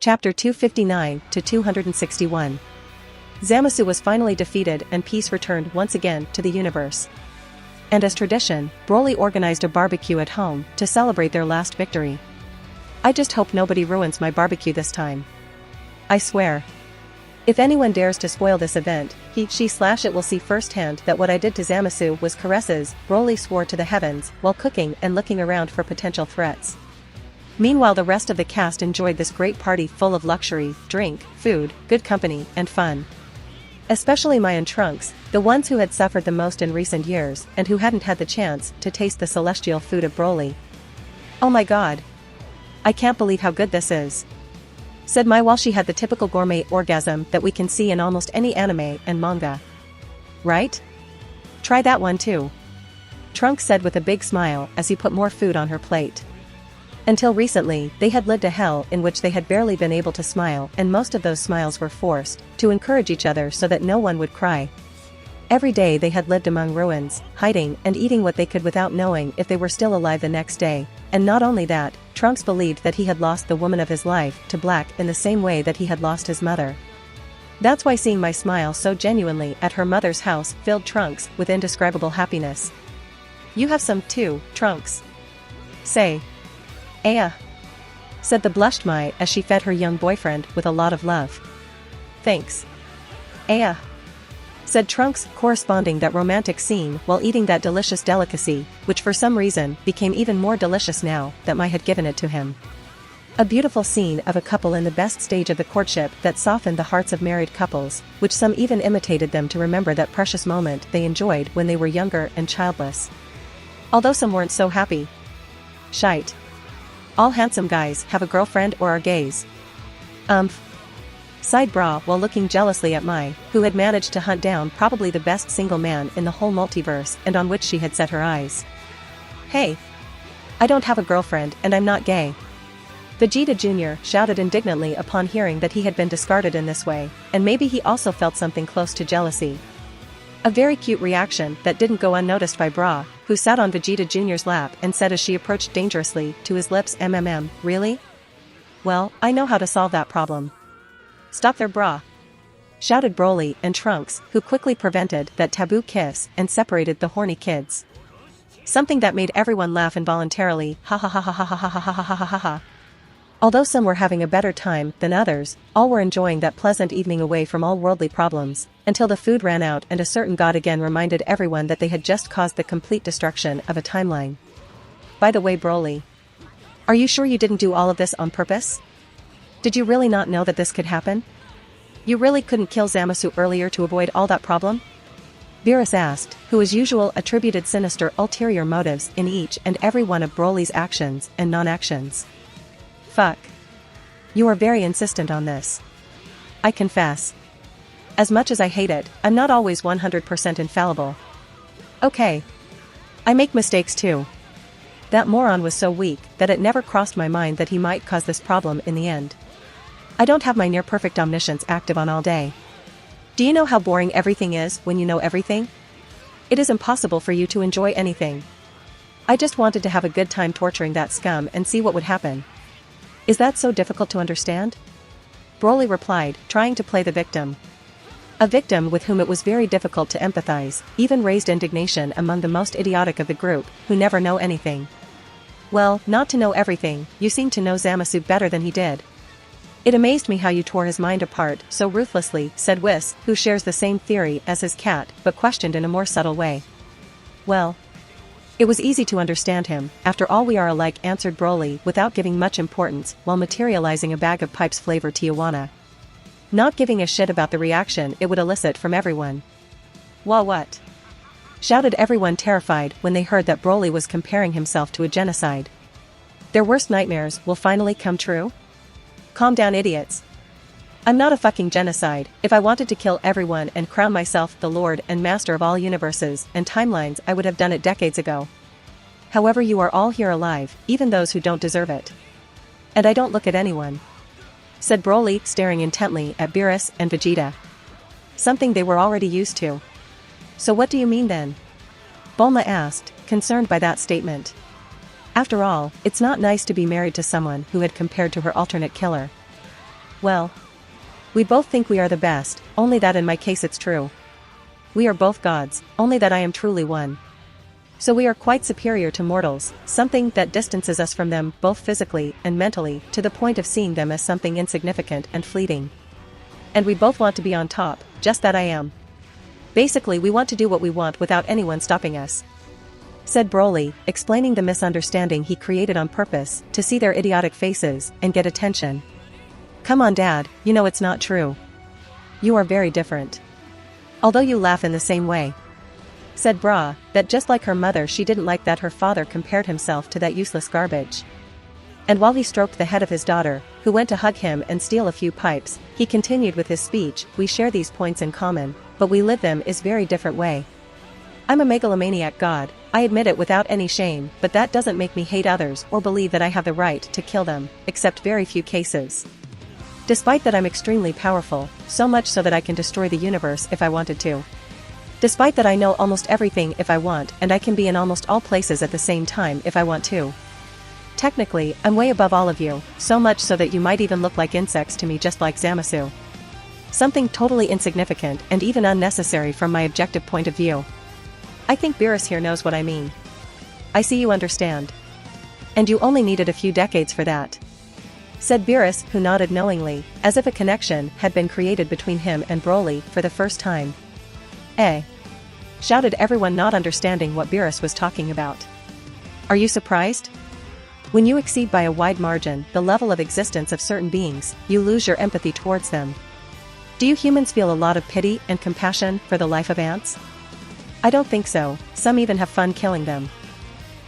Chapter 259 to 261. Zamasu was finally defeated and peace returned once again to the universe. And as tradition, Broly organized a barbecue at home to celebrate their last victory. I just hope nobody ruins my barbecue this time. I swear. If anyone dares to spoil this event, it will see firsthand that what I did to Zamasu was caresses, Broly swore to the heavens while cooking and looking around for potential threats. Meanwhile, the rest of the cast enjoyed this great party full of luxury, drink, food, good company, and fun. Especially Mai and Trunks, the ones who had suffered the most in recent years and who hadn't had the chance to taste the celestial food of Broly. "Oh my god. I can't believe how good this is," said Mai while she had the typical gourmet orgasm that we can see in almost any anime and manga. "Right? Try that one too," Trunks said with a big smile as he put more food on her plate. Until recently, they had lived a hell in which they had barely been able to smile, and most of those smiles were forced to encourage each other so that no one would cry. Every day they had lived among ruins, hiding and eating what they could without knowing if they were still alive the next day, and not only that, Trunks believed that he had lost the woman of his life to black in the same way that he had lost his mother. That's why seeing Mai smile so genuinely at her mother's house filled Trunks with indescribable happiness. "You have some too, Trunks. Say." "Aya," said the blushed Mai as she fed her young boyfriend with a lot of love. "Thanks. Aya," said Trunks, corresponding that romantic scene while eating that delicious delicacy, which for some reason became even more delicious now that Mai had given it to him. A beautiful scene of a couple in the best stage of the courtship that softened the hearts of married couples, which some even imitated them to remember that precious moment they enjoyed when they were younger and childless. Although some weren't so happy. Shite. All handsome guys have a girlfriend or are gays. Sighed Bra while looking jealously at Mai, who had managed to hunt down probably the best single man in the whole multiverse and on which she had set her eyes. "Hey! I don't have a girlfriend and I'm not gay," Vegeta Jr. shouted indignantly upon hearing that he had been discarded in this way, and maybe he also felt something close to jealousy. A very cute reaction that didn't go unnoticed by Bra, who sat on Vegeta Jr.'s lap and said as she approached dangerously to his lips, "Really? Well, I know how to solve that problem." "Stop there, Bra!" shouted Broly and Trunks, who quickly prevented that taboo kiss and separated the horny kids. Something that made everyone laugh involuntarily, ha ha ha ha ha ha ha ha ha ha ha ha. Although some were having a better time than others, all were enjoying that pleasant evening away from all worldly problems, until the food ran out and a certain god again reminded everyone that they had just caused the complete destruction of a timeline. "By the way, Broly, are you sure you didn't do all of this on purpose? Did you really not know that this could happen? You really couldn't kill Zamasu earlier to avoid all that problem?" Beerus asked, who as usual attributed sinister ulterior motives in each and every one of Broly's actions and non-actions. "Fuck. You are very insistent on this. I confess. As much as I hate it, I'm not always 100% infallible. Okay. I make mistakes too. That moron was so weak that it never crossed my mind that he might cause this problem in the end. I don't have my near-perfect omniscience active on all day. Do you know how boring everything is when you know everything? It is impossible for you to enjoy anything. I just wanted to have a good time torturing that scum and see what would happen. Is that so difficult to understand?" Broly replied, trying to play the victim. A victim with whom it was very difficult to empathize, even raised indignation among the most idiotic of the group, who never know anything. "Well, not to know everything, you seem to know Zamasu better than he did. It amazed me how you tore his mind apart so ruthlessly," said Whis, who shares the same theory as his cat, but questioned in a more subtle way. "Well, it was easy to understand him, after all we are alike," answered Broly without giving much importance while materializing a bag of Pipe's flavor Tijuana. Not giving a shit about the reaction it would elicit from everyone. "Wha what?" shouted everyone terrified when they heard that Broly was comparing himself to a genocide. "Their worst nightmares will finally come true? Calm down, idiots. I'm not a fucking genocide. If I wanted to kill everyone and crown myself the lord and master of all universes and timelines, I would have done it decades ago. However, you are all here alive, even those who don't deserve it. And I don't look at anyone," said Broly, staring intently at Beerus and Vegeta. Something they were already used to. "So what do you mean then?" Bulma asked, concerned by that statement. After all, it's not nice to be married to someone who had compared to her alternate killer. Well, we both think we are the best, only that in my case it's true. We are both gods, only that I am truly one. So we are quite superior to mortals, something that distances us from them both physically and mentally to the point of seeing them as something insignificant and fleeting. And we both want to be on top, just that I am. Basically we want to do what we want without anyone stopping us," said Broly, explaining the misunderstanding he created on purpose to see their idiotic faces and get attention. "Come on Dad, you know it's not true. You are very different. Although you laugh in the same way," said Bra, that just like her mother she didn't like that her father compared himself to that useless garbage. And while he stroked the head of his daughter, who went to hug him and steal a few pipes, he continued with his speech, "We share these points in common, but we live them is very different way. I'm a megalomaniac god, I admit it without any shame, but that doesn't make me hate others or believe that I have the right to kill them, except very few cases. Despite that I'm extremely powerful, so much so that I can destroy the universe if I wanted to. Despite that I know almost everything if I want and I can be in almost all places at the same time if I want to. Technically, I'm way above all of you, so much so that you might even look like insects to me just like Zamasu. Something totally insignificant and even unnecessary from my objective point of view. I think Beerus here knows what I mean. I see you understand. And you only needed a few decades for that," said Beerus, who nodded knowingly, as if a connection had been created between him and Broly for the first time. "Eh?" shouted everyone, not understanding what Beerus was talking about. "Are you surprised? When you exceed by a wide margin the level of existence of certain beings, you lose your empathy towards them. Do you humans feel a lot of pity and compassion for the life of ants? I don't think so, some even have fun killing them.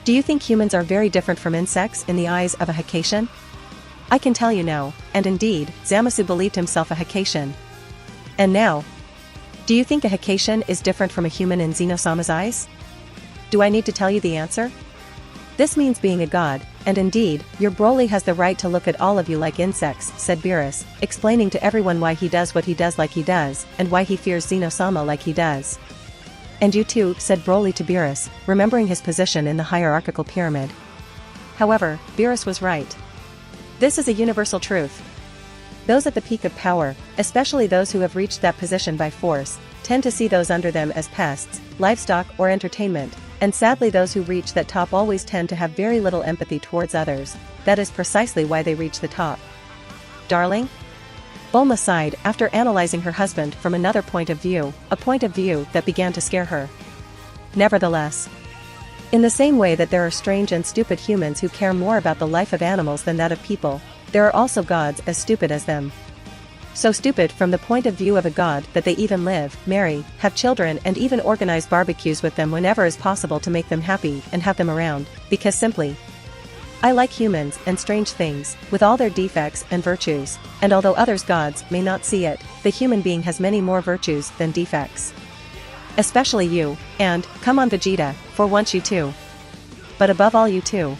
Do you think humans are very different from insects in the eyes of a Hakatian? I can tell you no, and indeed, Zamasu believed himself a Hakatian. And now, do you think a Hakatian is different from a human in Zeno-sama's eyes? Do I need to tell you the answer? This means being a god, and indeed, your Broly has the right to look at all of you like insects," said Beerus, explaining to everyone why he does what he does like he does, and why he fears Zeno-sama like he does. "And you too," said Broly to Beerus, remembering his position in the hierarchical pyramid. However, Beerus was right. This is a universal truth. Those at the peak of power, especially those who have reached that position by force, tend to see those under them as pests, livestock or entertainment, and sadly those who reach that top always tend to have very little empathy towards others. That is precisely why they reach the top. Darling?" Bulma sighed after analyzing her husband from another point of view, a point of view that began to scare her. Nevertheless, in the same way that there are strange and stupid humans who care more about the life of animals than that of people, there are also gods as stupid as them. So stupid from the point of view of a god that they even live, marry, have children and even organize barbecues with them whenever is possible to make them happy and have them around, because simply, I like humans and strange things, with all their defects and virtues, and although others gods may not see it, the human being has many more virtues than defects. Especially you, and, come on Vegeta, for once you too. But above all you too.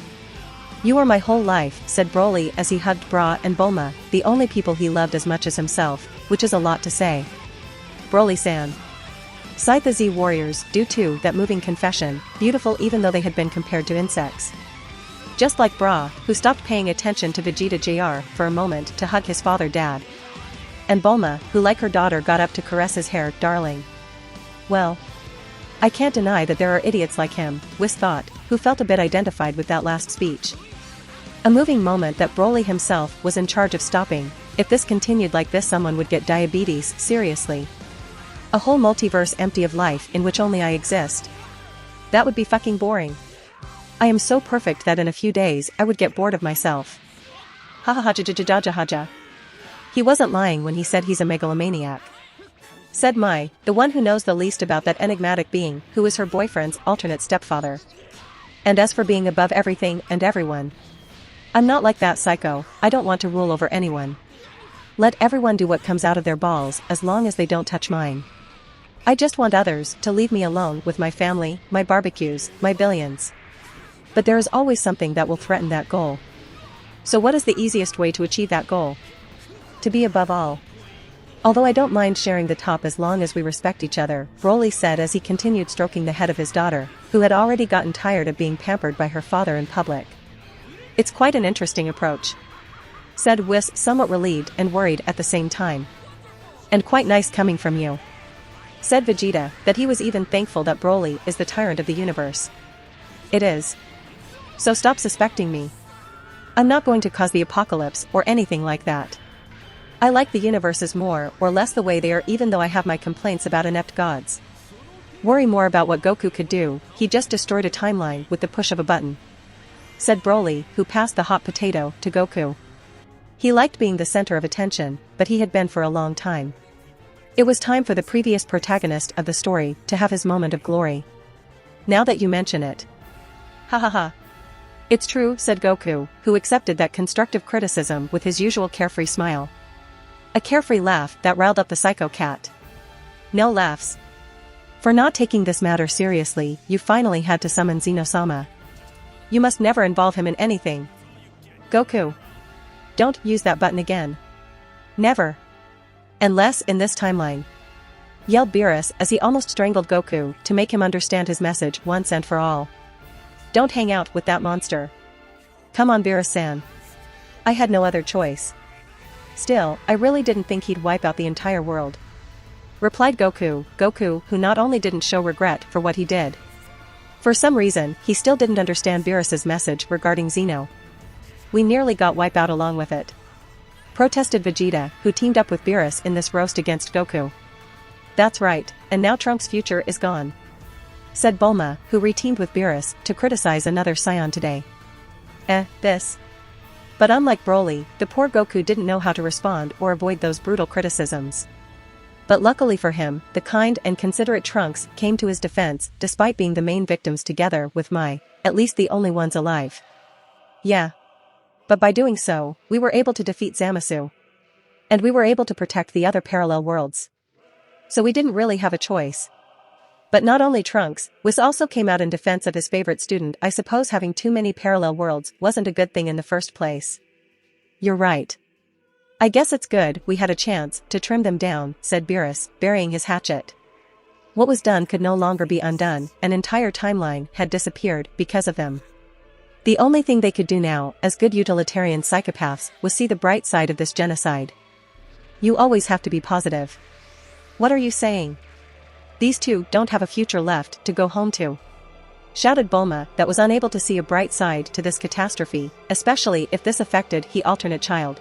You are my whole life, said Broly as he hugged Bra and Bulma, the only people he loved as much as himself, which is a lot to say. Broly-san. Sighed the Z warriors due to that moving confession, beautiful even though they had been compared to insects. Just like Bra, who stopped paying attention to Vegeta Jr. for a moment to hug his father Dad. And Bulma, who like her daughter got up to caress his hair, darling. Well, I can't deny that there are idiots like him, Whis thought, who felt a bit identified with that last speech. A moving moment that Broly himself was in charge of stopping. If this continued like this, someone would get diabetes, seriously. A whole multiverse empty of life in which only I exist. That would be fucking boring. I am so perfect that in a few days I would get bored of myself. HaHaHa. He wasn't lying when he said he's a megalomaniac. Said Mai, the one who knows the least about that enigmatic being who is her boyfriend's alternate stepfather. And as for being above everything and everyone, I'm not like that psycho. I don't want to rule over anyone. Let everyone do what comes out of their balls as long as they don't touch mine. I just want others to leave me alone with my family, my barbecues, my billions. But there is always something that will threaten that goal. So what is the easiest way to achieve that goal? To be above all. Although I don't mind sharing the top as long as we respect each other, Broly said as he continued stroking the head of his daughter, who had already gotten tired of being pampered by her father in public. It's quite an interesting approach. said Whis, somewhat relieved and worried at the same time. And quite nice coming from you, said Vegeta, that he was even thankful that Broly is the tyrant of the universe. It is. So stop suspecting me. I'm not going to cause the apocalypse or anything like that. I like the universes more or less the way they are, even though I have my complaints about inept gods. Worry more about what Goku could do. He just destroyed a timeline with the push of a button, said Broly, who passed the hot potato to Goku. He liked being the center of attention, but he had been for a long time. It was time for the previous protagonist of the story to have his moment of glory. Now that you mention it. Ha. It's true, said Goku, who accepted that constructive criticism with his usual carefree smile. A carefree laugh that riled up the psycho cat. No laughs. For not taking this matter seriously, you finally had to summon Zeno-sama. You must never involve him in anything. Goku. Don't use that button again. Never. Unless in this timeline, yelled Beerus as he almost strangled Goku to make him understand his message once and for all. Don't hang out with that monster. Come on, Beerus-san. I had no other choice. Still, I really didn't think he'd wipe out the entire world, replied Goku, who not only didn't show regret for what he did. For some reason, he still didn't understand Beerus's message regarding Zeno. We nearly got wiped out along with it, protested Vegeta, who teamed up with Beerus in this roast against Goku. That's right, and now Trunks' future is gone, said Bulma, who reteamed with Beerus to criticize another Saiyan today. This. But unlike Broly, the poor Goku didn't know how to respond or avoid those brutal criticisms. But luckily for him, the kind and considerate Trunks came to his defense despite being the main victims together with at least the only ones alive. Yeah. But by doing so, we were able to defeat Zamasu. And we were able to protect the other parallel worlds. So we didn't really have a choice. But not only Trunks, Whis also came out in defense of his favorite student. I suppose having too many parallel worlds wasn't a good thing in the first place. You're right. I guess it's good we had a chance to trim them down, said Beerus, burying his hatchet. What was done could no longer be undone, an entire timeline had disappeared because of them. The only thing they could do now, as good utilitarian psychopaths, was see the bright side of this genocide. You always have to be positive. What are you saying? These two don't have a future left to go home to, shouted Bulma, that was unable to see a bright side to this catastrophe, especially if this affected his alternate child.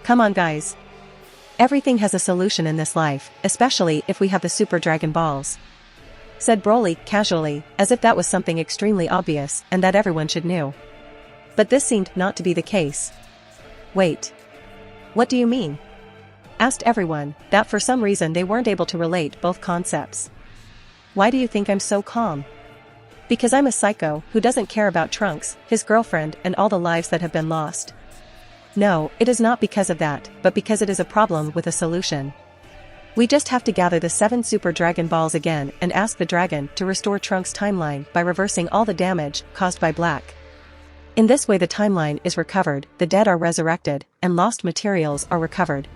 Come on, guys. Everything has a solution in this life, especially if we have the Super Dragon Balls, said Broly casually, as if that was something extremely obvious and that everyone should know. But this seemed not to be the case. Wait. What do you mean? Asked everyone, that for some reason they weren't able to relate both concepts. Why do you think I'm so calm? Because I'm a psycho who doesn't care about Trunks, his girlfriend, and all the lives that have been lost. No, it is not because of that, but because it is a problem with a solution. We just have to gather the 7 Super Dragon Balls again and ask the dragon to restore Trunks' timeline by reversing all the damage caused by Black. In this way the timeline is recovered, the dead are resurrected, and lost materials are recovered.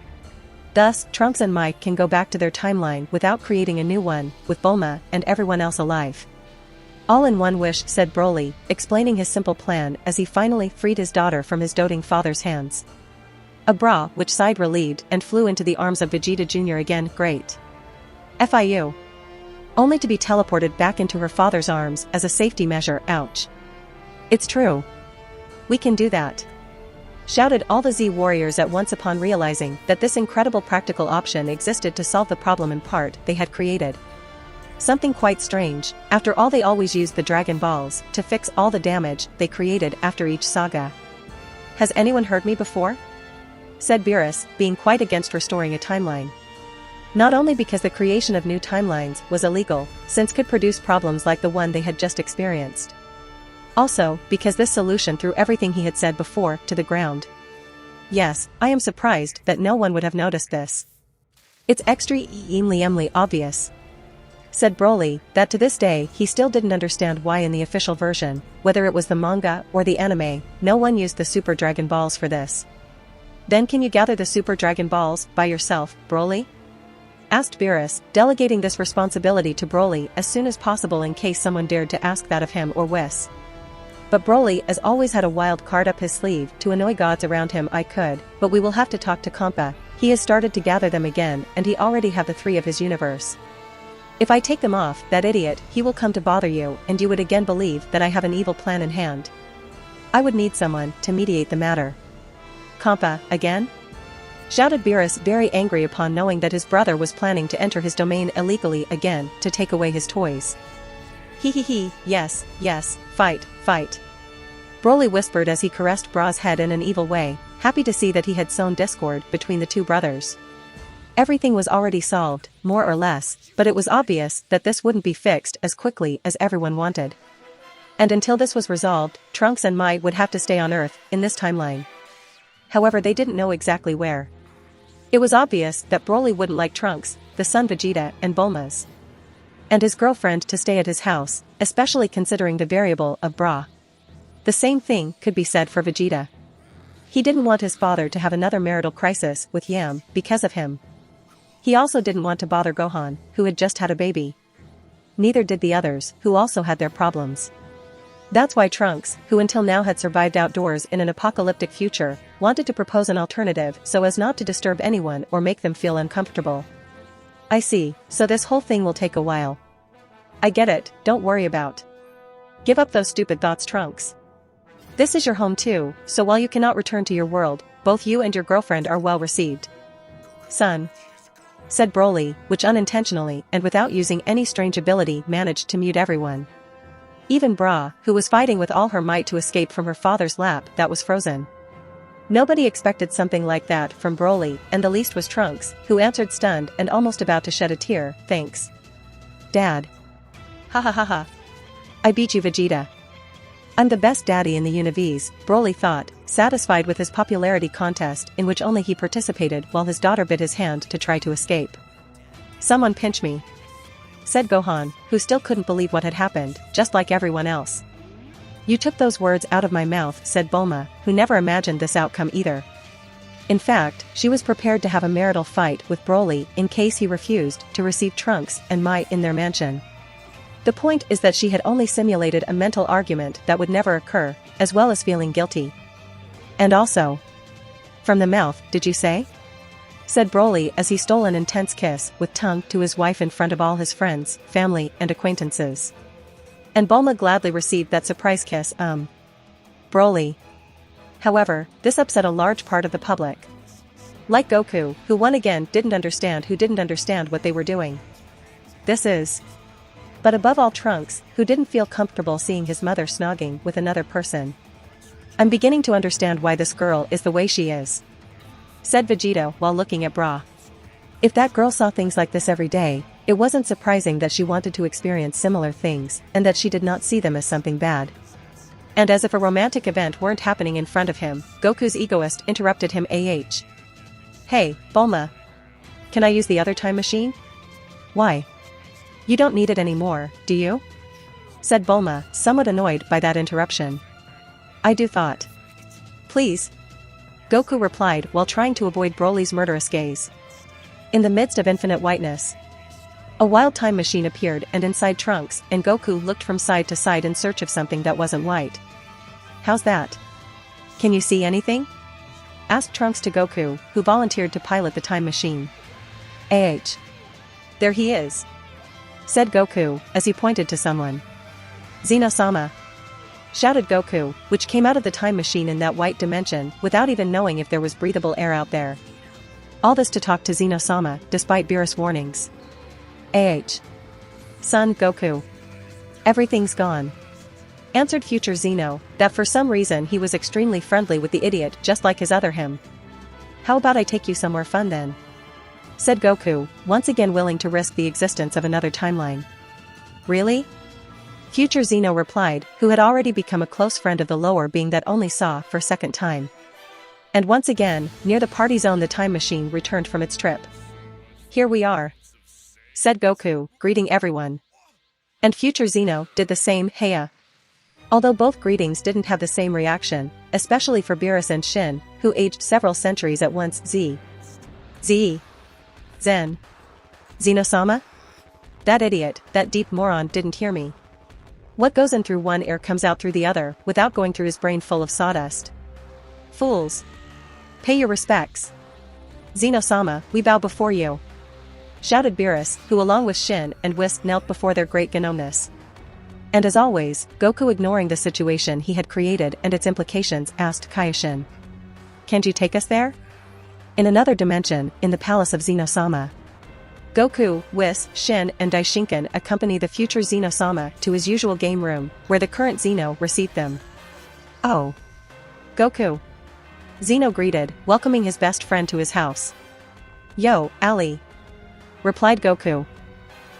Thus, Trunks and Mike can go back to their timeline without creating a new one, with Bulma and everyone else alive. All in one wish, said Broly, explaining his simple plan as he finally freed his daughter from his doting father's hands. A bra which sighed relieved and flew into the arms of Vegeta Jr. again. Great. FIU. Only to be teleported back into her father's arms as a safety measure. Ouch. It's true. We can do that, shouted all the Z warriors at once upon realizing that this incredible practical option existed to solve the problem in part they had created. Something quite strange, after all they always used the Dragon Balls to fix all the damage they created after each saga. Has anyone heard me before? Said Beerus, being quite against restoring a timeline. Not only because the creation of new timelines was illegal, since could produce problems like the one they had just experienced. Also, because this solution threw everything he had said before to the ground. Yes, I am surprised that no one would have noticed this. It's extremely obvious, said Broly, that to this day he still didn't understand why in the official version, whether it was the manga or the anime, no one used the Super Dragon Balls for this. Then can you gather the Super Dragon Balls by yourself, Broly? Asked Beerus, delegating this responsibility to Broly as soon as possible in case someone dared to ask that of him or Whis. But Broly as always had a wild card up his sleeve to annoy gods around him. I could, but we will have to talk to Compa. He has started to gather them again and he already have the three of his universe. If I take them off, that idiot, he will come to bother you and you would again believe that I have an evil plan in hand. I would need someone to mediate the matter. Compa, again? Shouted Beerus, very angry upon knowing that his brother was planning to enter his domain illegally again to take away his toys. He, yes, fight. Broly whispered as he caressed Bra's head in an evil way, happy to see that he had sown discord between the two brothers. Everything was already solved, more or less, but it was obvious that this wouldn't be fixed as quickly as everyone wanted. And until this was resolved, Trunks and Mai would have to stay on Earth, in this timeline. However, they didn't know exactly where. It was obvious that Broly wouldn't like Trunks, the son Vegeta and Bulma's, and his girlfriend to stay at his house, especially considering the variable of Bra. The same thing could be said for Vegeta. He didn't want his father to have another marital crisis with Yam because of him. He also didn't want to bother Gohan, who had just had a baby. Neither did the others, who also had their problems. That's why Trunks, who until now had survived outdoors in an apocalyptic future, wanted to propose an alternative so as not to disturb anyone or make them feel uncomfortable. I see, so this whole thing will take a while. I get it, don't worry about. Give up those stupid thoughts, Trunks. This is your home too, so while you cannot return to your world, both you and your girlfriend are well received. Son, said Broly, which unintentionally and without using any strange ability managed to mute everyone. Even Bra, who was fighting with all her might to escape from her father's lap that was frozen. Nobody expected something like that from Broly, and the least was Trunks, who answered stunned and almost about to shed a tear, thanks. Dad. Ha. I beat you, Vegeta. I'm the best daddy in the universe, Broly thought, satisfied with his popularity contest in which only he participated while his daughter bit his hand to try to escape. Someone pinch me, said Gohan, who still couldn't believe what had happened, just like everyone else. You took those words out of my mouth, said Bulma, who never imagined this outcome either. In fact, she was prepared to have a marital fight with Broly in case he refused to receive Trunks and Mai in their mansion. The point is that she had only simulated a mental argument that would never occur, as well as feeling guilty. And also, from the mouth, did you say? Said Broly as he stole an intense kiss with tongue to his wife in front of all his friends, family and acquaintances. And Bulma gladly received that surprise kiss, Broly. However, this upset a large part of the public. Like Goku, who once again didn't understand what they were doing. But above all Trunks, who didn't feel comfortable seeing his mother snogging with another person. I'm beginning to understand why this girl is the way she is, said Vegeta while looking at Bra. If that girl saw things like this every day, it wasn't surprising that she wanted to experience similar things and that she did not see them as something bad. And as if a romantic event weren't happening in front of him, Goku's egoist interrupted him. Hey, Bulma. Can I use the other time machine? Why? You don't need it anymore, do you? Said Bulma, somewhat annoyed by that interruption. I do thought. Please. Goku replied while trying to avoid Broly's murderous gaze. In the midst of infinite whiteness, a wild time machine appeared and inside Trunks and Goku looked from side to side in search of something that wasn't white. How's that? Can you see anything? Asked Trunks to Goku, who volunteered to pilot the time machine. There he is, said Goku as he pointed to someone. Zeno-sama, shouted Goku, which came out of the time machine in that white dimension without even knowing if there was breathable air out there. All this to talk to Zeno-sama despite Beerus' warnings. Son, Goku. Everything's gone, answered future Zeno, that for some reason he was extremely friendly with the idiot just like his other him. How about I take you somewhere fun then? Said Goku, once again willing to risk the existence of another timeline. Really? Future Zeno replied, who had already become a close friend of the lower being that only saw for second time. And once again, near the party zone the time machine returned from its trip. Here we are, said Goku, greeting everyone. And future Zeno did the same, heya. Although both greetings didn't have the same reaction, especially for Beerus and Shin, who aged several centuries at once. Zen. Zeno-sama? That idiot, that deep moron didn't hear me. What goes in through one ear comes out through the other, without going through his brain full of sawdust. Fools! Pay your respects. Zeno-sama, we bow before you. Shouted Beerus, who along with Shin and Whis knelt before their great Gnomness. And as always, Goku, ignoring the situation he had created and its implications, asked Kaioshin. Can you take us there? In another dimension, in the palace of Zeno-sama. Goku, Whis, Shin and Daishinkan accompany the future Zeno-sama to his usual game room, where the current Zeno received them. Oh. Goku. Zeno greeted, welcoming his best friend to his house. Yo, Ali. Replied Goku.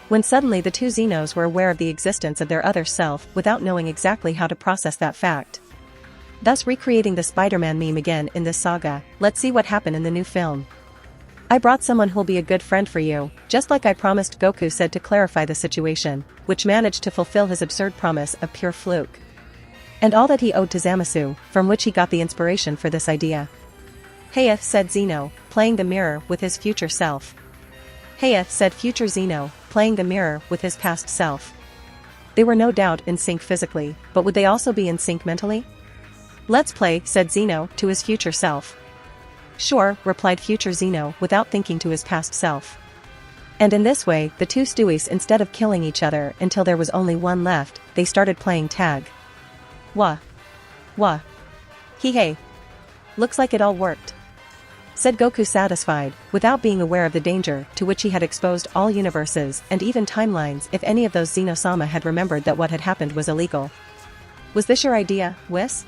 When suddenly the two Zenos were aware of the existence of their other self without knowing exactly how to process that fact. Thus recreating the Spider-Man meme again in this saga, let's see what happened in the new film. I brought someone who'll be a good friend for you, just like I promised, Goku said to clarify the situation, which managed to fulfill his absurd promise of pure fluke. And all that he owed to Zamasu, from which he got the inspiration for this idea. Heya, said Zeno, playing the mirror with his future self. Heya, said future Zeno, playing the mirror with his past self. They were no doubt in sync physically, but would they also be in sync mentally? Let's play, said Zeno to his future self. Sure, replied future Zeno without thinking to his past self. And in this way, the two Stewies, instead of killing each other until there was only one left, they started playing tag. Wah. Wah. Hee-hey. Looks like it all worked. Said Goku, satisfied, without being aware of the danger to which he had exposed all universes and even timelines if any of those Zeno-sama had remembered that what had happened was illegal. Was this your idea, Whis?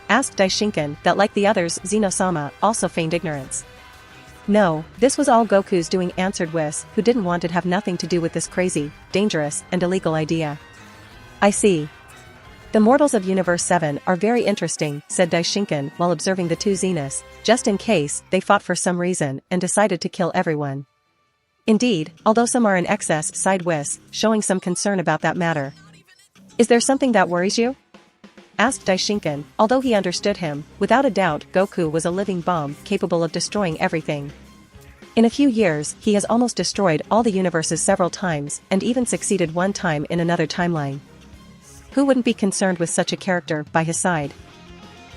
Asked Daishinkan, that like the others Zeno-sama also feigned ignorance. No, this was all Goku's doing, answered Whis, who didn't want to have nothing to do with this crazy, dangerous and illegal idea. I see. The mortals of Universe 7 are very interesting, said Daishinkan while observing the two Zenos, just in case they fought for some reason and decided to kill everyone. Indeed, although some are in excess, sighed Whis, showing some concern about that matter. Is there something that worries you? Asked Daishinkan, although he understood him. Without a doubt, Goku was a living bomb capable of destroying everything. In a few years, he has almost destroyed all the universes several times and even succeeded one time in another timeline. Who wouldn't be concerned with such a character by his side?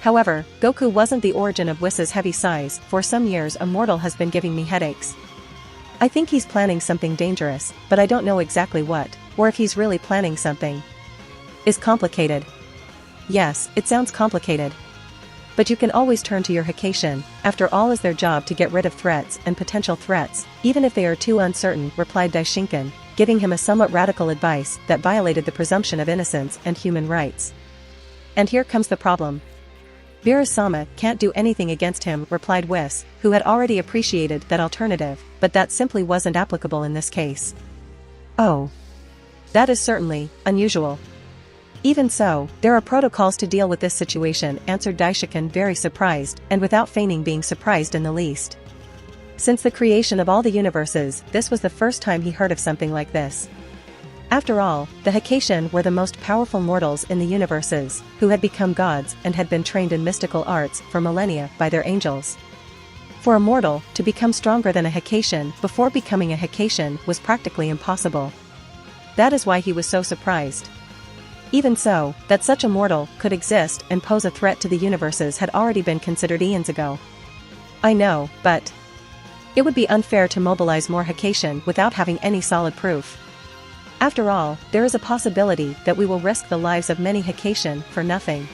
However, Goku wasn't the origin of Whis' heavy sighs. For some years a mortal has been giving me headaches. I think he's planning something dangerous, but I don't know exactly what, or if he's really planning something. Is complicated. Yes, it sounds complicated. But you can always turn to your Hakashin, after all is their job to get rid of threats and potential threats, even if they are too uncertain, replied Daishinkan, giving him a somewhat radical advice that violated the presumption of innocence and human rights. And here comes the problem. Beerus-sama can't do anything against him, replied Whis, who had already appreciated that alternative, but that simply wasn't applicable in this case. Oh. That is certainly unusual. Even so, there are protocols to deal with this situation, answered Daishinkan, very surprised and without feigning being surprised in the least. Since the creation of all the universes, this was the first time he heard of something like this. After all, the Hakashin were the most powerful mortals in the universes, who had become gods and had been trained in mystical arts for millennia by their angels. For a mortal to become stronger than a Hakashin before becoming a Hakashin was practically impossible. That is why he was so surprised. Even so, that such a mortal could exist and pose a threat to the universes had already been considered eons ago. I know, but it would be unfair to mobilize more Hakashin without having any solid proof. After all, there is a possibility that we will risk the lives of many Hakashin for nothing.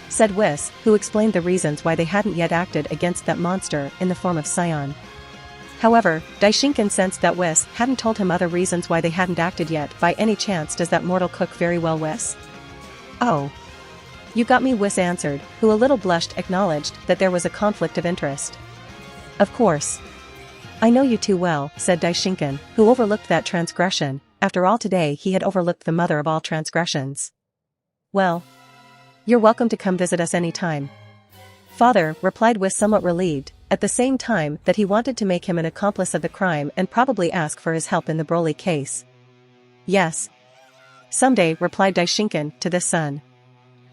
Said Whis, who explained the reasons why they hadn't yet acted against that monster in the form of Saiyan. However, Daishinkan sensed that Whis hadn't told him other reasons why they hadn't acted yet. By any chance does that mortal cook very well, Whis? Oh. You got me, Whis answered, who a little blushed, acknowledged that there was a conflict of interest. Of course. I know you too well, said Daishinkan, who overlooked that transgression. After all, today he had overlooked the mother of all transgressions. Well. You're welcome to come visit us any time. Father, replied Whis, somewhat relieved, at the same time that he wanted to make him an accomplice of the crime and probably ask for his help in the Broly case. Yes. Someday, replied Daishinkan to this son.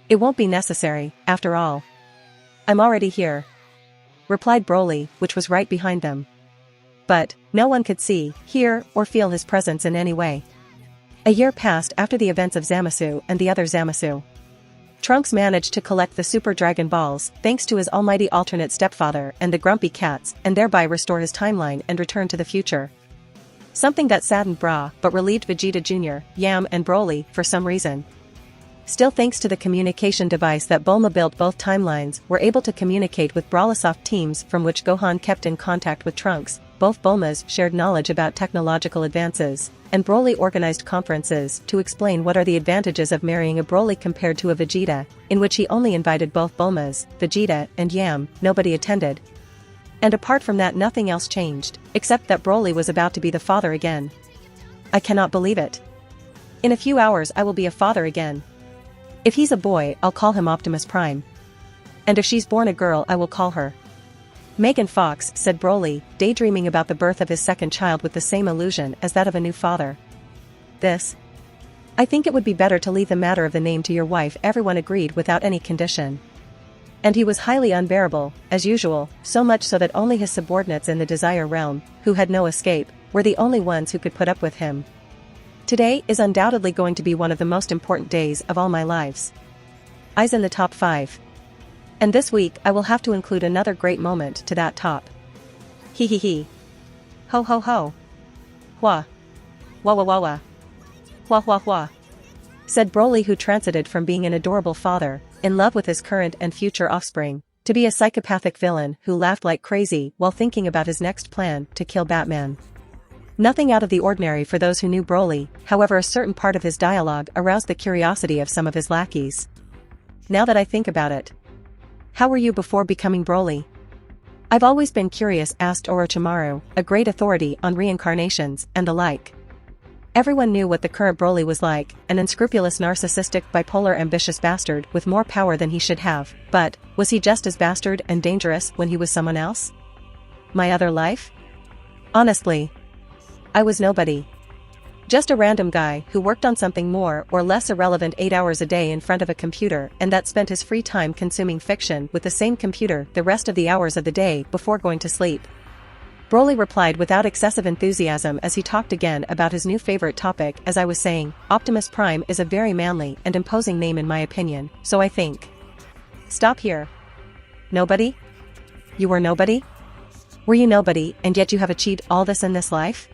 It won't be necessary, after all. I'm already here. Replied Broly, which was right behind them. But no one could see, hear, or feel his presence in any way. A year passed after the events of Zamasu and the other Zamasu. Trunks managed to collect the Super Dragon Balls thanks to his almighty alternate stepfather and the Grumpy Cats and thereby restore his timeline and return to the future. Something that saddened Bra but relieved Vegeta Jr., Yam and Broly for some reason. Still, thanks to the communication device that Bulma built, both timelines were able to communicate with Brawlisoft teams from which Gohan kept in contact with Trunks. Both Bulmas shared knowledge about technological advances, and Broly organized conferences to explain what are the advantages of marrying a Broly compared to a Vegeta, in which he only invited both Bulmas, Vegeta and Yam. Nobody attended. And apart from that, nothing else changed, except that Broly was about to be the father again. I cannot believe it. In a few hours I will be a father again. If he's a boy, I'll call him Optimus Prime. And if she's born a girl, I will call her Megan Fox, said Broly, daydreaming about the birth of his second child with the same illusion as that of a new father. I think it would be better to leave the matter of the name to your wife. Everyone agreed without any condition. And he was highly unbearable, as usual, so much so that only his subordinates in the Desire Realm, who had no escape, were the only ones who could put up with him. Today is undoubtedly going to be one of the most important days of all my lives. Eyes in the top 5. And this week I will have to include another great moment to that top. Hee hee hee. Ho ho ho. Hua. Wah wah wah wah. Hua hua hua. Said Broly, who transited from being an adorable father, in love with his current and future offspring, to be a psychopathic villain who laughed like crazy while thinking about his next plan to kill Batman. Nothing out of the ordinary for those who knew Broly, however a certain part of his dialogue aroused the curiosity of some of his lackeys. Now that I think about it. How were you before becoming Broly? I've always been curious, asked Orochimaru, a great authority on reincarnations and the like. Everyone knew what the current Broly was like, an unscrupulous, narcissistic, bipolar, ambitious bastard with more power than he should have, but was he just as bastard and dangerous when he was someone else? My other life? Honestly, I was nobody. Just a random guy who worked on something more or less irrelevant 8 hours a day in front of a computer and that spent his free time consuming fiction with the same computer the rest of the hours of the day before going to sleep. Broly replied without excessive enthusiasm as he talked again about his new favorite topic. As I was saying, Optimus Prime is a very manly and imposing name in my opinion, so I think. Stop here. Nobody? You were nobody? Were you nobody and yet you have achieved all this in this life?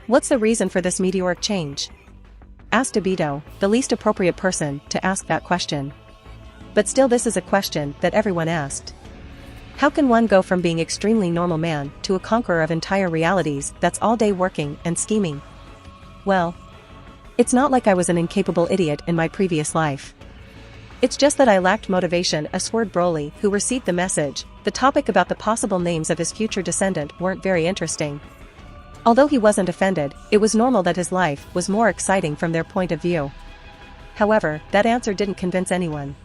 What's the reason for this meteoric change? Asked Obito, the least appropriate person to ask that question. But still, this is a question that everyone asked. How can one go from being extremely normal man to a conqueror of entire realities that's all day working and scheming? Well, it's not like I was an incapable idiot in my previous life. It's just that I lacked motivation, assured Broly, who received the message. The topic about the possible names of his future descendant weren't very interesting. Although he wasn't offended, it was normal that his life was more exciting from their point of view. However, that answer didn't convince anyone.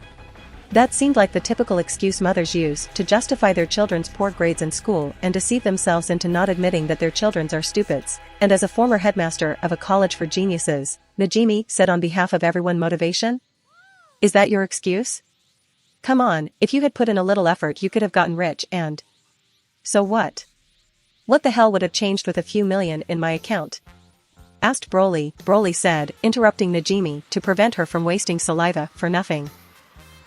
That seemed like the typical excuse mothers use to justify their children's poor grades in school and deceive themselves into not admitting that their children are stupids. And as a former headmaster of a college for geniuses, Najimi said on behalf of everyone, motivation? Is that your excuse? Come on, if you had put in a little effort you could have gotten rich and… So what? What the hell would have changed with a few million in my account? Asked Broly. Broly said, interrupting Najimi to prevent her from wasting saliva for nothing.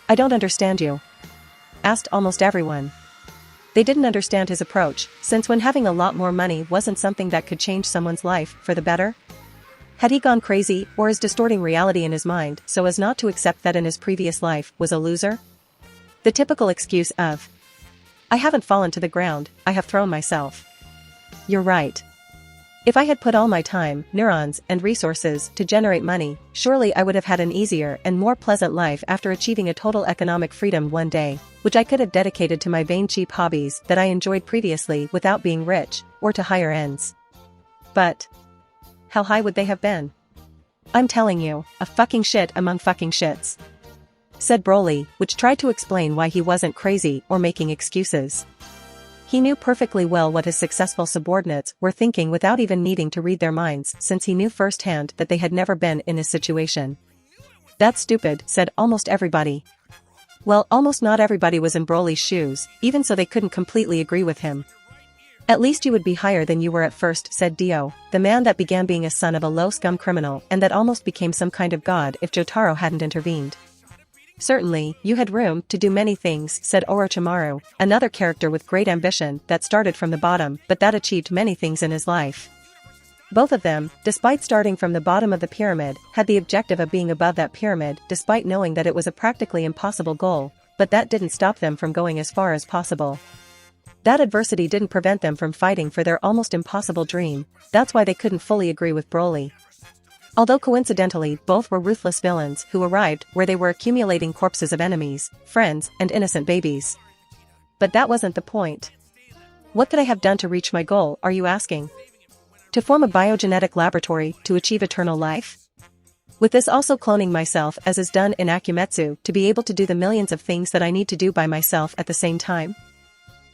I don't understand you. Asked almost everyone. They didn't understand his approach, since when having a lot more money wasn't something that could change someone's life for the better? Had he gone crazy or is distorting reality in his mind so as not to accept that in his previous life was a loser? The typical excuse of, I haven't fallen to the ground, I have thrown myself. You're right. If I had put all my time, neurons, and resources to generate money, surely I would have had an easier and more pleasant life after achieving a total economic freedom one day, which I could have dedicated to my vain cheap hobbies that I enjoyed previously without being rich, or to higher ends. But how high would they have been? I'm telling you, a fucking shit among fucking shits. Said Broly, which tried to explain why he wasn't crazy or making excuses. He knew perfectly well what his successful subordinates were thinking without even needing to read their minds, since he knew firsthand that they had never been in his situation. That's stupid, said almost everybody. Well, almost not everybody was in Broly's shoes, even so they couldn't completely agree with him. At least you would be higher than you were at first, said Dio, the man that began being a son of a low-scum criminal and that almost became some kind of god if Jotaro hadn't intervened. Certainly, you had room to do many things, said Orochimaru, another character with great ambition that started from the bottom but that achieved many things in his life. Both of them, despite starting from the bottom of the pyramid, had the objective of being above that pyramid despite knowing that it was a practically impossible goal, but that didn't stop them from going as far as possible. That adversity didn't prevent them from fighting for their almost impossible dream, that's why they couldn't fully agree with Broly. Although coincidentally both were ruthless villains who arrived where they were accumulating corpses of enemies, friends, and innocent babies. But that wasn't the point. What could I have done to reach my goal, are you asking? To form a biogenetic laboratory to achieve eternal life? With this also cloning myself as is done in Akumetsu to be able to do the millions of things that I need to do by myself at the same time?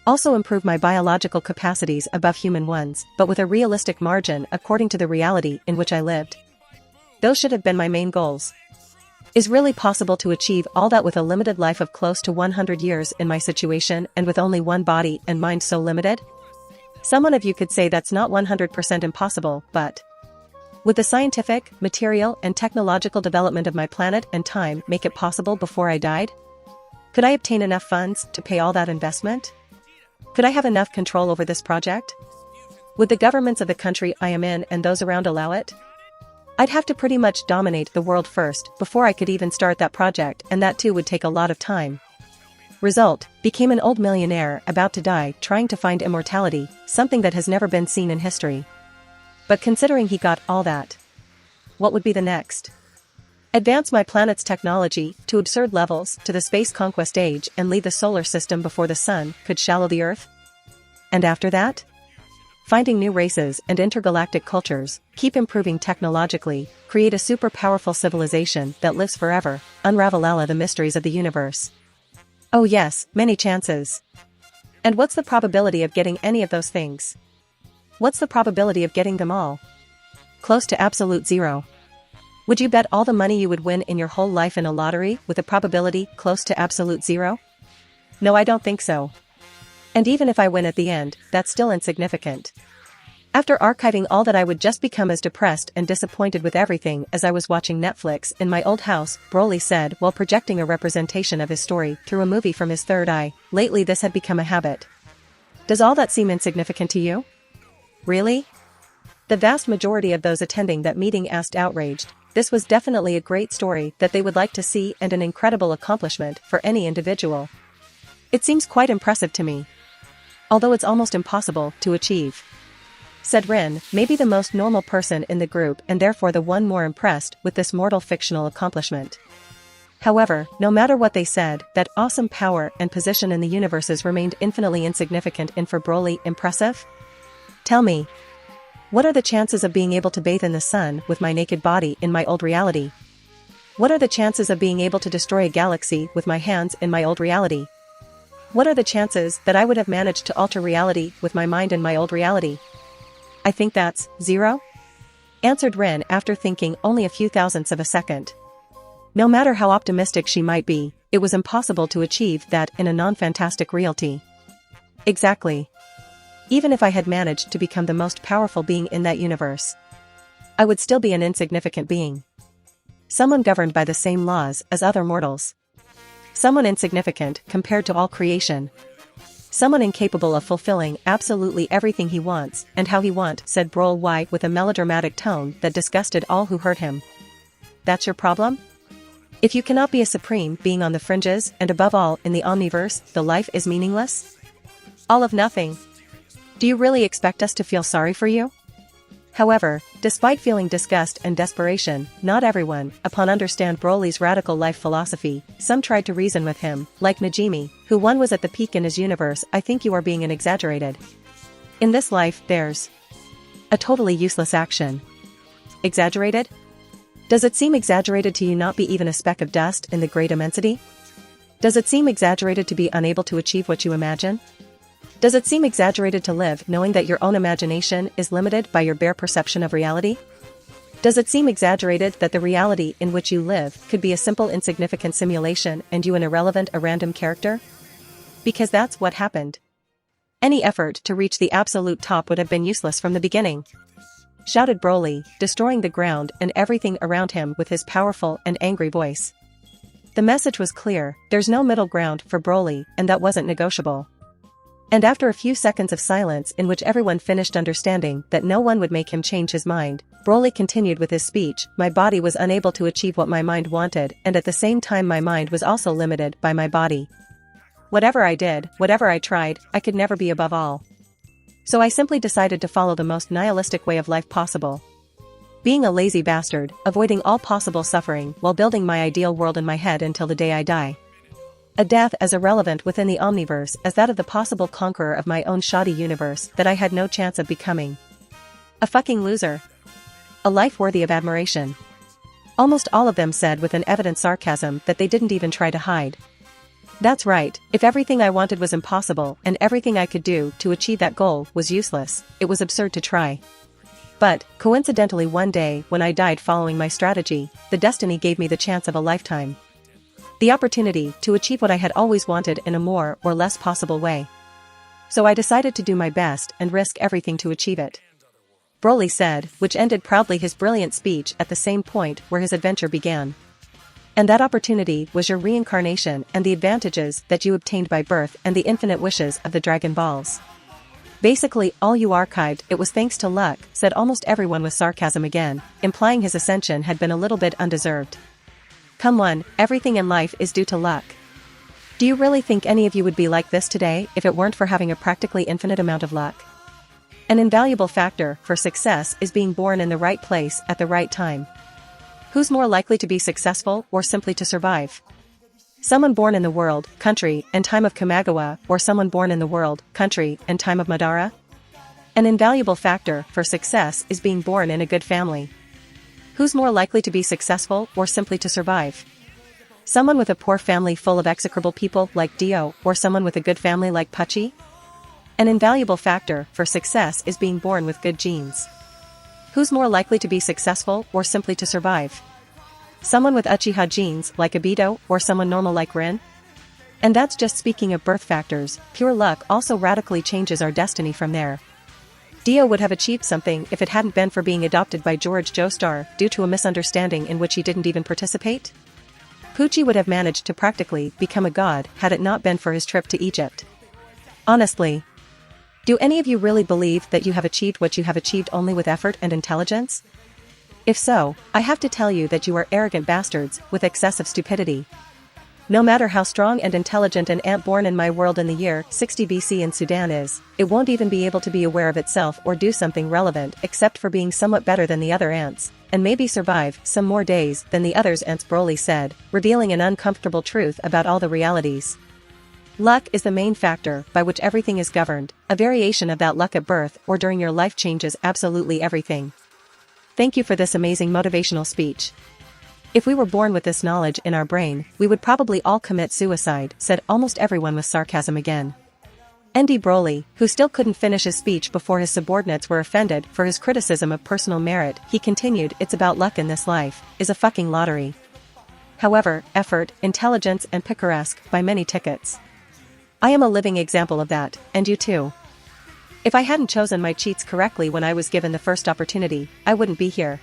Also improve my biological capacities above human ones, but with a realistic margin according to the reality in which I lived. Those should have been my main goals. Is really possible to achieve all that with a limited life of close to 100 years in my situation and with only one body and mind so limited? Someone of you could say that's not 100% impossible, but would the scientific, material, and technological development of my planet and time make it possible before I died? Could I obtain enough funds to pay all that investment? Could I have enough control over this project? Would the governments of the country I am in and those around allow it? I'd have to pretty much dominate the world first before I could even start that project, and that too would take a lot of time. Result, became an old millionaire about to die trying to find immortality, something that has never been seen in history. But considering he got all that, what would be the next? Advance my planet's technology to absurd levels to the space conquest age and leave the solar system before the sun could shallow the Earth? And after that? Finding new races and intergalactic cultures, keep improving technologically, create a super powerful civilization that lives forever, unravel the mysteries of the universe. Oh yes, many chances. And what's the probability of getting any of those things? What's the probability of getting them all? Close to absolute zero. Would you bet all the money you would win in your whole life in a lottery with a probability close to absolute zero? No, I don't think so. And even if I win at the end, that's still insignificant. After archiving all that, I would just become as depressed and disappointed with everything as I was watching Netflix in my old house, Broly said while projecting a representation of his story through a movie from his third eye. Lately this had become a habit. Does all that seem insignificant to you? Really? The vast majority of those attending that meeting asked outraged. This was definitely a great story that they would like to see and an incredible accomplishment for any individual. It seems quite impressive to me. Although it's almost impossible to achieve. Said Rin, maybe the most normal person in the group and therefore the one more impressed with this mortal fictional accomplishment. However, no matter what they said, that awesome power and position in the universes remained infinitely insignificant and for Broly impressive? Tell me. What are the chances of being able to bathe in the sun with my naked body in my old reality? What are the chances of being able to destroy a galaxy with my hands in my old reality? What are the chances that I would have managed to alter reality with my mind in my old reality? I think that's zero? Answered Rin after thinking only a few thousandths of a second. No matter how optimistic she might be, it was impossible to achieve that in a non-fantastic reality. Exactly. Even if I had managed to become the most powerful being in that universe, I would still be an insignificant being. Someone governed by the same laws as other mortals. Someone insignificant compared to all creation. Someone incapable of fulfilling absolutely everything he wants and how he wants, said Broly with a melodramatic tone that disgusted all who heard him. That's your problem? If you cannot be a supreme being on the fringes and above all in the omniverse, the life is meaningless? All of nothing. Do you really expect us to feel sorry for you? However, despite feeling disgust and desperation, not everyone, upon understand Broly's radical life philosophy, some tried to reason with him, like Najimi, who one was at the peak in his universe. I think you are being exaggerated. In this life, there's a totally useless action. Exaggerated? Does it seem exaggerated to you not be even a speck of dust in the great immensity? Does it seem exaggerated to be unable to achieve what you imagine? Does it seem exaggerated to live knowing that your own imagination is limited by your bare perception of reality? Does it seem exaggerated that the reality in which you live could be a simple insignificant simulation and you an irrelevant, a random character? Because that's what happened. Any effort to reach the absolute top would have been useless from the beginning," shouted Broly, destroying the ground and everything around him with his powerful and angry voice. The message was clear: there's no middle ground for Broly, and that wasn't negotiable. And after a few seconds of silence in which everyone finished understanding that no one would make him change his mind, Broly continued with his speech. "My body was unable to achieve what my mind wanted, and at the same time my mind was also limited by my body. Whatever I did, whatever I tried, I could never be above all. So I simply decided to follow the most nihilistic way of life possible. Being a lazy bastard, avoiding all possible suffering while building my ideal world in my head until the day I die. A death as irrelevant within the omniverse as that of the possible conqueror of my own shoddy universe that I had no chance of becoming. A fucking loser. A life worthy of admiration." Almost all of them said with an evident sarcasm that they didn't even try to hide. That's right, if everything I wanted was impossible and everything I could do to achieve that goal was useless, it was absurd to try. But, coincidentally one day when I died following my strategy, the destiny gave me the chance of a lifetime. The opportunity to achieve what I had always wanted in a more or less possible way. So I decided to do my best and risk everything to achieve it," Broly said, which ended proudly his brilliant speech at the same point where his adventure began. "And that opportunity was your reincarnation and the advantages that you obtained by birth and the infinite wishes of the Dragon Balls. Basically all you archived, it was thanks to luck," said almost everyone with sarcasm again, implying his ascension had been a little bit undeserved. "Come on, everything in life is due to luck. Do you really think any of you would be like this today if it weren't for having a practically infinite amount of luck? An invaluable factor for success is being born in the right place at the right time. Who's more likely to be successful or simply to survive? Someone born in the world, country, and time of Kamagawa, or someone born in the world, country, and time of Madara? An invaluable factor for success is being born in a good family. Who's more likely to be successful or simply to survive? Someone with a poor family full of execrable people like Dio, or someone with a good family like Pucci? An invaluable factor for success is being born with good genes. Who's more likely to be successful or simply to survive? Someone with Uchiha genes like Obito, or someone normal like Rin? And that's just speaking of birth factors. Pure luck also radically changes our destiny from there. Dio would have achieved something if it hadn't been for being adopted by George Joestar due to a misunderstanding in which he didn't even participate. Pucci would have managed to practically become a god had it not been for his trip to Egypt. Honestly, do any of you really believe that you have achieved what you have achieved only with effort and intelligence? If so, I have to tell you that you are arrogant bastards with excessive stupidity. No matter how strong and intelligent an ant born in my world in the year 60 BC in Sudan is, it won't even be able to be aware of itself or do something relevant except for being somewhat better than the other ants, and maybe survive some more days than the others ants, Broly said, revealing an uncomfortable truth about all the realities. Luck is the main factor by which everything is governed. A variation of that luck at birth or during your life changes absolutely everything. Thank you for this amazing motivational speech. If we were born with this knowledge in our brain, we would probably all commit suicide, said almost everyone with sarcasm again. ND Broly, who still couldn't finish his speech before his subordinates were offended for his criticism of personal merit, he continued, "It's about luck in this life, is a fucking lottery. However, effort, intelligence and picaresque by many tickets. I am a living example of that, and you too. If I hadn't chosen my cheats correctly when I was given the first opportunity, I wouldn't be here.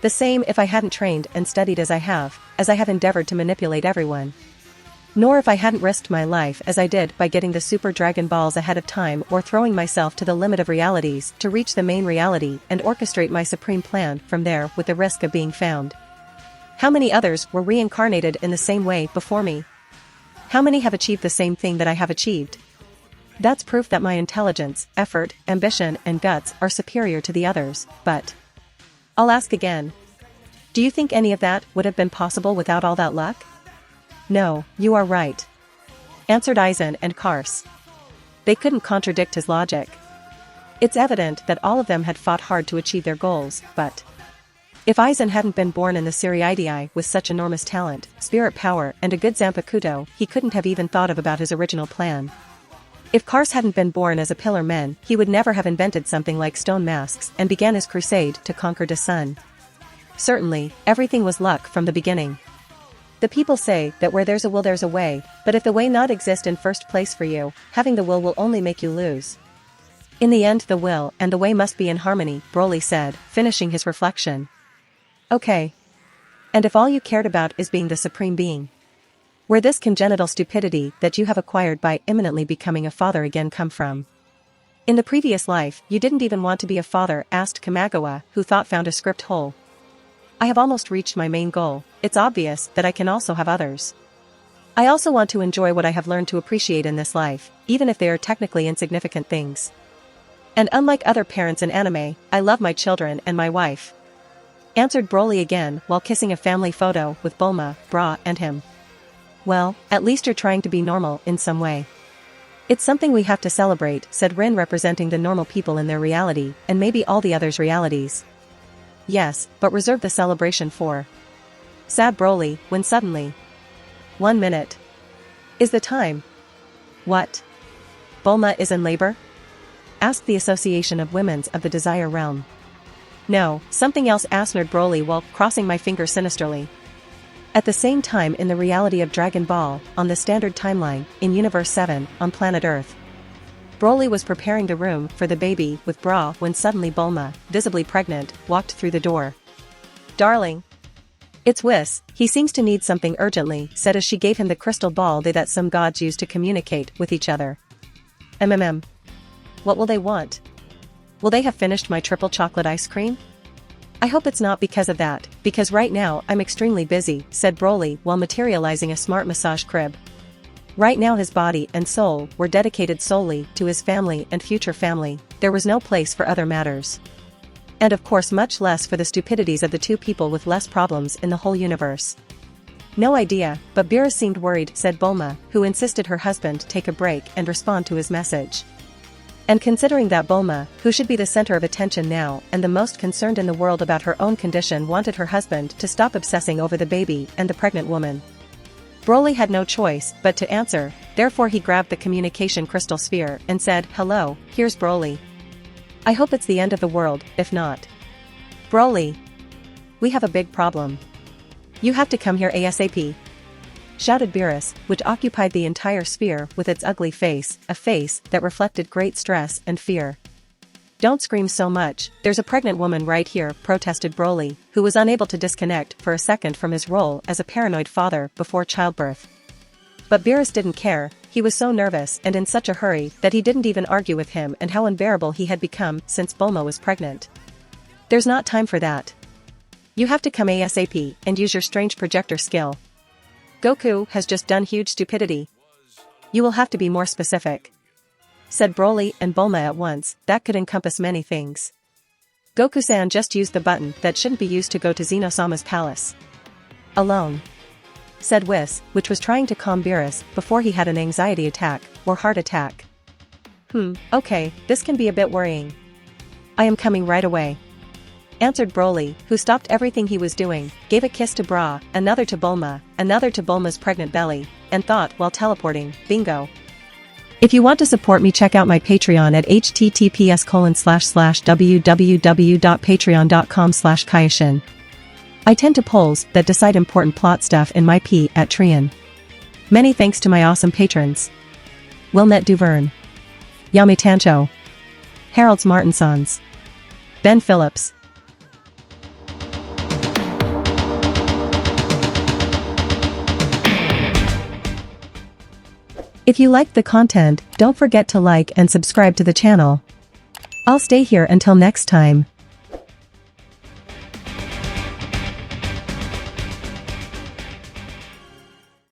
The same if I hadn't trained and studied as I have endeavored to manipulate everyone. Nor if I hadn't risked my life as I did by getting the Super Dragon Balls ahead of time or throwing myself to the limit of realities to reach the main reality and orchestrate my supreme plan from there with the risk of being found. How many others were reincarnated in the same way before me? How many have achieved the same thing that I have achieved? That's proof that my intelligence, effort, ambition, and guts are superior to the others, but I'll ask again. Do you think any of that would have been possible without all that luck? No, you are right," answered Aizen and Kars. They couldn't contradict his logic. It's evident that all of them had fought hard to achieve their goals, but if Aizen hadn't been born in the Siriidii with such enormous talent, spirit power, and a good Zanpakuto, he couldn't have even thought about his original plan. If Kars hadn't been born as a pillar man, he would never have invented something like stone masks and began his crusade to conquer the sun. Certainly, everything was luck from the beginning. The people say that where there's a will there's a way, but if the way not exist in first place for you, having the will only make you lose. In the end the will and the way must be in harmony, Broly said, finishing his reflection. Okay. And if all you cared about is being the supreme being? Where this congenital stupidity that you have acquired by imminently becoming a father again come from? In the previous life, you didn't even want to be a father, asked Kamagawa, who thought found a script hole. I have almost reached my main goal. It's obvious that I can also have others. I also want to enjoy what I have learned to appreciate in this life, even if they are technically insignificant things. And unlike other parents in anime, I love my children and my wife. Answered Broly again while kissing a family photo with Bulma, Bra, and him. Well, at least you're trying to be normal in some way. It's something we have to celebrate, said Rin, representing the normal people in their reality, and maybe all the others' realities. Yes, but reserve the celebration for. Sad Broly, when suddenly. 1 minute. Is the time. What? Bulma is in labor? Asked the Association of Women's of the Desire Realm. No, something else, answered Broly while crossing my fingers sinisterly. At the same time in the reality of Dragon Ball, on the standard timeline, in Universe 7, on planet Earth. Broly was preparing the room for the baby with Bra when suddenly Bulma, visibly pregnant, walked through the door. Darling. It's Whis, he seems to need something urgently, said as she gave him the crystal ball that some gods use to communicate with each other. What will they want? Will they have finished my triple chocolate ice cream? I hope it's not because of that, because right now I'm extremely busy, said Broly while materializing a smart massage crib. Right now his body and soul were dedicated solely to his family and future family, there was no place for other matters. And of course much less for the stupidities of the two people with less problems in the whole universe. No idea, but Beerus seemed worried, said Bulma, who insisted her husband take a break and respond to his message. And considering that Bulma, who should be the center of attention now and the most concerned in the world about her own condition, wanted her husband to stop obsessing over the baby and the pregnant woman. Broly had no choice but to answer, therefore he grabbed the communication crystal sphere and said, hello, here's Broly. I hope it's the end of the world, if not. Broly. We have a big problem. You have to come here ASAP. Shouted Beerus, which occupied the entire sphere with its ugly face, a face that reflected great stress and fear. Don't scream so much, there's a pregnant woman right here, protested Broly, who was unable to disconnect for a second from his role as a paranoid father before childbirth. But Beerus didn't care, he was so nervous and in such a hurry that he didn't even argue with him and how unbearable he had become since Bulma was pregnant. There's not time for that. You have to come ASAP and use your strange projector skill. Goku has just done huge stupidity. You will have to be more specific. Said Broly and Bulma at once, that could encompass many things. Goku-san just used the button that shouldn't be used to go to Zeno-sama's palace. Alone. Said Whis, which was trying to calm Beerus before he had an anxiety attack, or heart attack. Okay, this can be a bit worrying. I am coming right away. Answered Broly, who stopped everything he was doing, gave a kiss to Bra, another to Bulma, another to Bulma's pregnant belly, and thought while teleporting, bingo. If you want to support me, check out my Patreon at https://www.patreon.com/Kaioshin. I tend to polls that decide important plot stuff in my P at Trian. Many thanks to my awesome patrons. Wilnet Duverne. Yami Tancho. Harold Martinsons. Ben Phillips. If you liked the content, don't forget to like and subscribe to the channel. I'll stay here until next time.